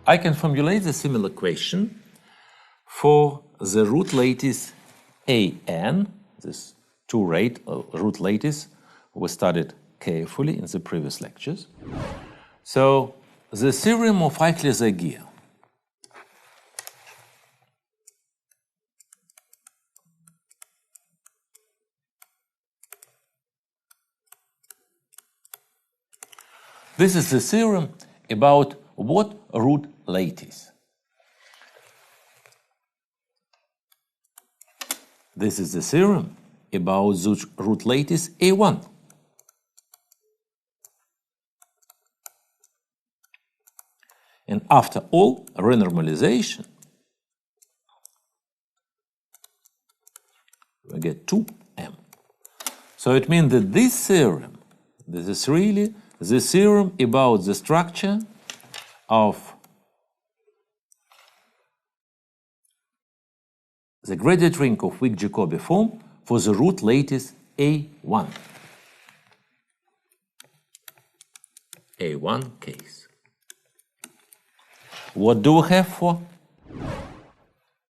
I can formulate a similar question for the root lattice AN, this two root lattice we studied carefully in the previous lectures. So the theorem of Eichler-Zagier this is the theorem about what root lattice? This is the theorem about the root lattice A1. And after all renormalization, we get 2m. So it means that this theorem, this is really the theorem about the structure of the graded ring of weak Jacobi form for the root lattice A1. A1 case. What do we have for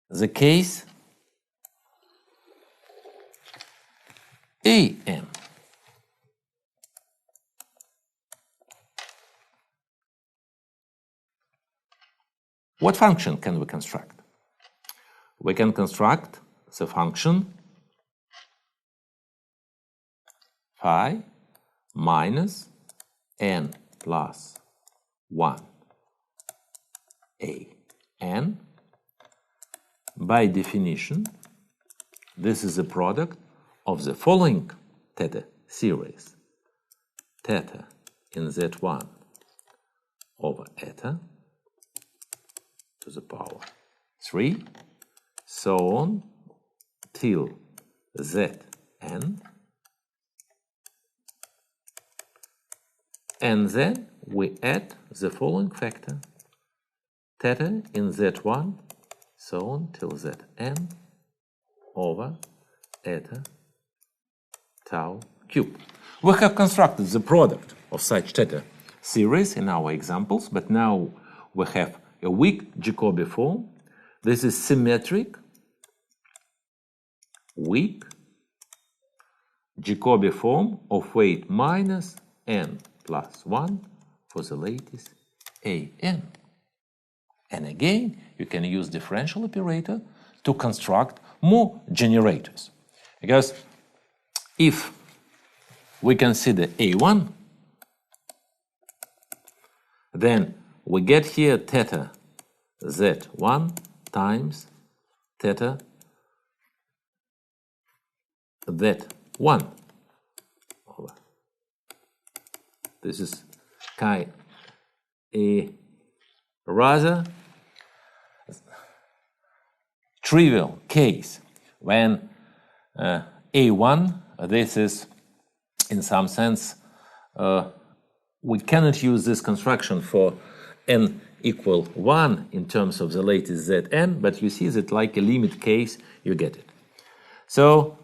the case AN? What function can we construct? We can construct the function phi minus n plus 1 an. By definition, this is a product of the following theta series: theta in Z1 over eta to the power 3, so on till Zn, and then we add the following factor: theta in Z1, so on till Zn over eta tau cube. We have constructed the product of such theta series in our examples, but now we have a weak Jacobi form. This is symmetric, weak Jacobi form of weight minus n plus 1 for the lattice AN. And again, you can use differential operator to construct more generators. Because if we consider A1, then we get here theta Z1 times theta Z1 over. This is a rather trivial case when A1, this is in some sense, we cannot use this construction for n equal 1 in terms of the lattice Zn, but you see that like a limit case, you get it. So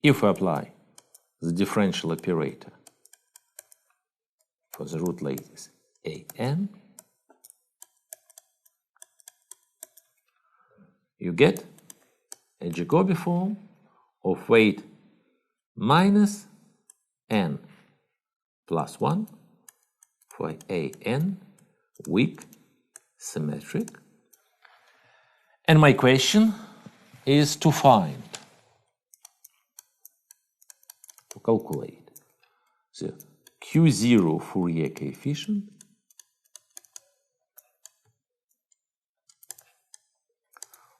if we apply the differential operator for the root lattice An, you get a Jacobi form of weight minus n plus 1 for An, weak, symmetric. And my question is to calculate the Q0 Fourier coefficient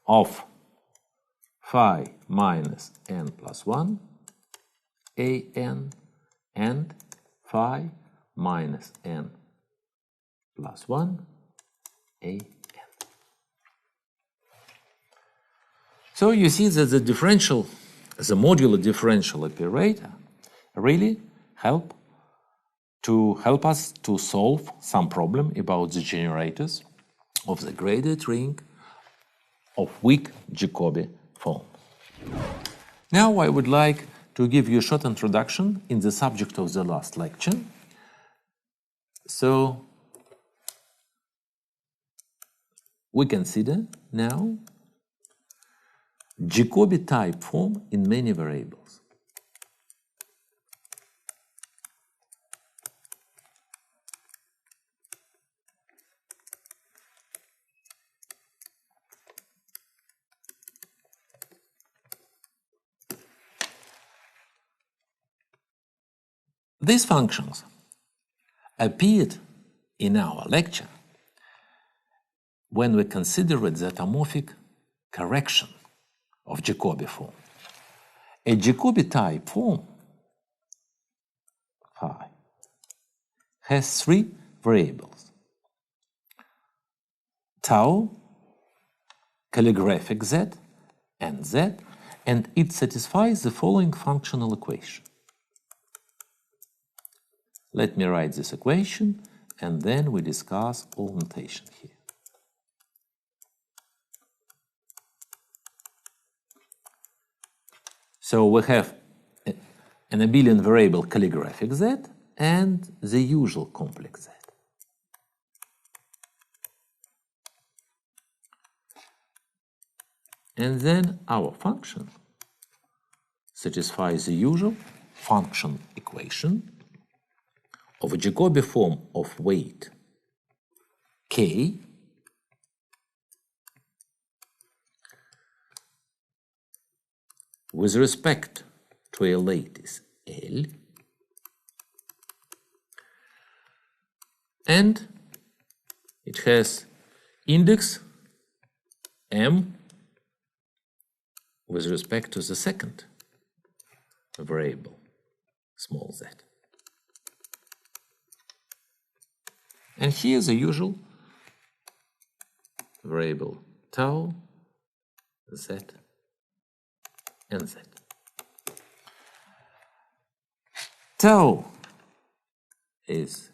of phi minus n plus 1 An and phi minus n plus 1 An. So you see that the modular differential operator really help us to solve some problem about the generators of the graded ring of weak Jacobi form. Now I would like to give you a short introduction in the subject of the last lecture. So we consider now Jacobi type form in many variables. These functions appeared in our lecture when we considered the automorphic correction of Jacobi form. A Jacobi type form phi has three variables: tau, calligraphic z, and z, and it satisfies the following functional equation. Let me write this equation, and then we discuss all notation here. So we have an abelian variable calligraphic z and the usual complex z. And then our function satisfies the usual function equation of a Jacobi form of weight k with respect to a lattice L, and it has index m with respect to the second variable, small z. And here is the usual variable tau, z, and z. Tau is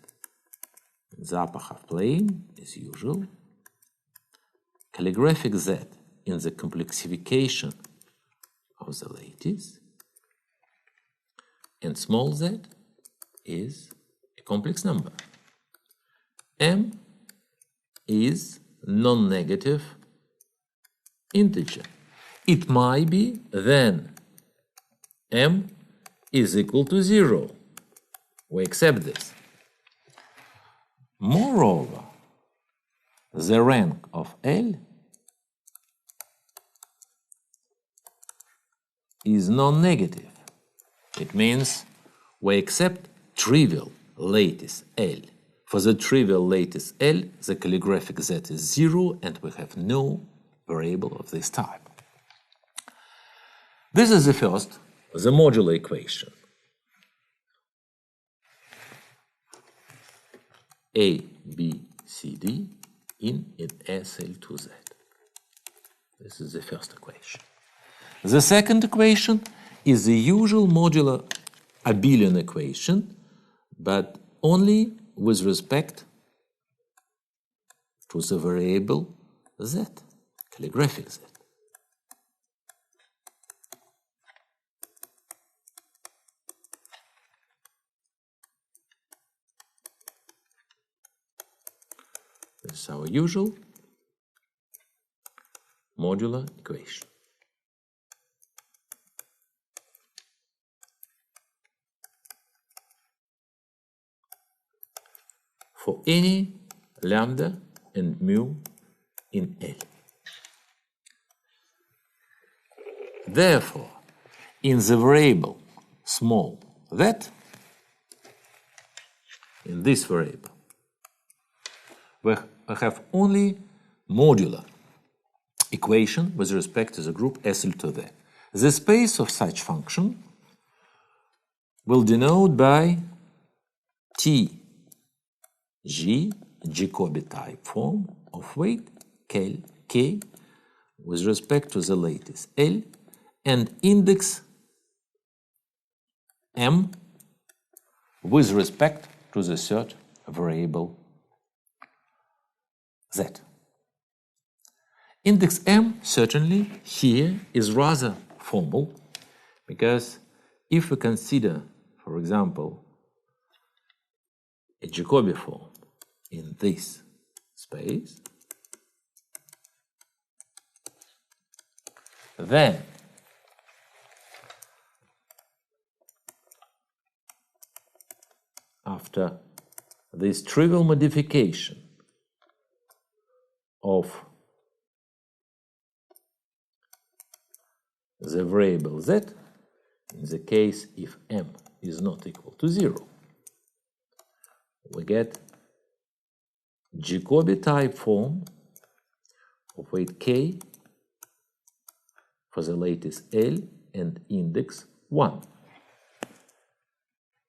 the upper half plane, as usual. Calligraphic z in the complexification of the lattice. And small z is a complex number. M is non-negative integer. It might be then m is equal to 0. We accept this. Moreover, the rank of L is non-negative. It means we accept trivial lattice L. For the trivial lattice L, the calligraphic z is 0, and we have no variable of this type. This is the first, the modular equation. A, B, C, D in SL to Z. This is the first equation. The second equation is the usual modular abelian equation, but only with respect to the variable z, calligraphic z. This is our usual modular equation. For any lambda and mu in L. Therefore, in the variable small z, in this variable, we have only modular equation with respect to the group SL to Z. The space of such function will denote by T G, Jacobi type form of weight K with respect to the lattice L, and index M with respect to the third variable Z. Index M certainly here is rather formal, because if we consider, for example, a Jacobi form in this space, then after this trivial modification of the variable z, in the case if m is not equal to 0, we get Jacobi type form of weight k for the lattice L and index 1.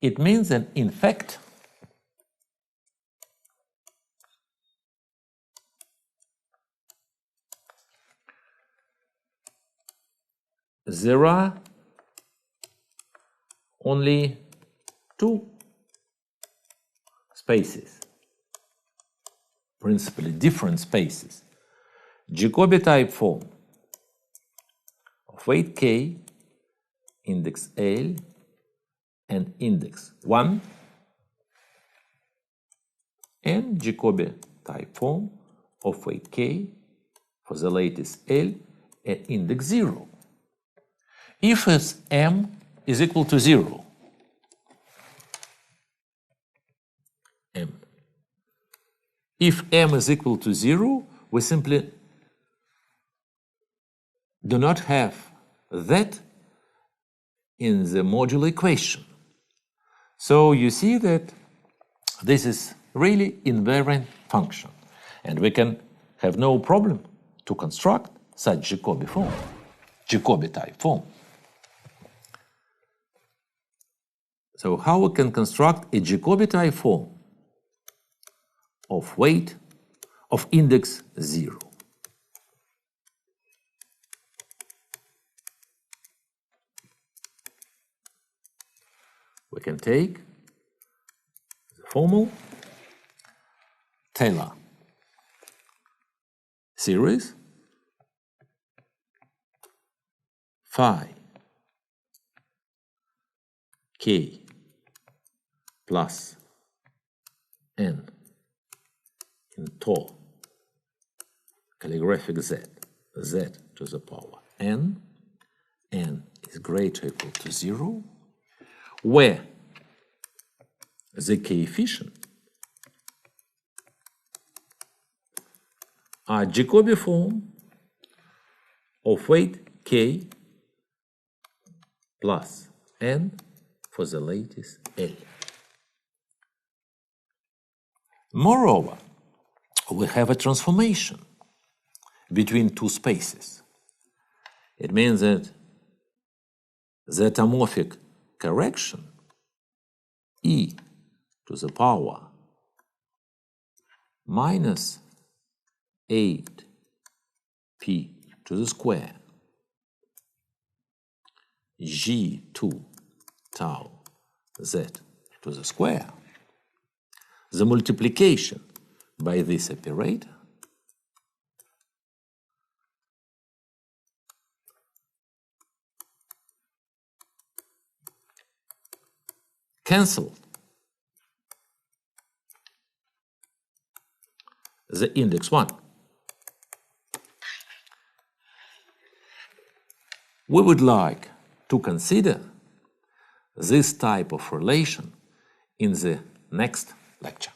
It means that, in fact, there are only two spaces, principally different spaces. Jacobi type form of weight k, index L, and index 1, and Jacobi type form of weight k for the lattice L at index 0. If m is equal to 0, if m is equal to 0, we simply do not have that in the modular equation. So you see that this is really invariant function, and we can have no problem to construct such Jacobi form, Jacobi type form. So how we can construct a Jacobi type form of weight of index 0? We can take the formal Taylor series phi k plus n in tau calligraphic z to the power n is greater or equal to 0, where the coefficient are Jacobi form of weight k plus n for the lattice L. Moreover, we have a transformation between two spaces. It means that the automorphic correction e to the power minus 8p to the square g2 tau z to the square, the multiplication by this operator cancel the index 1. We would like to consider this type of relation in the next lecture.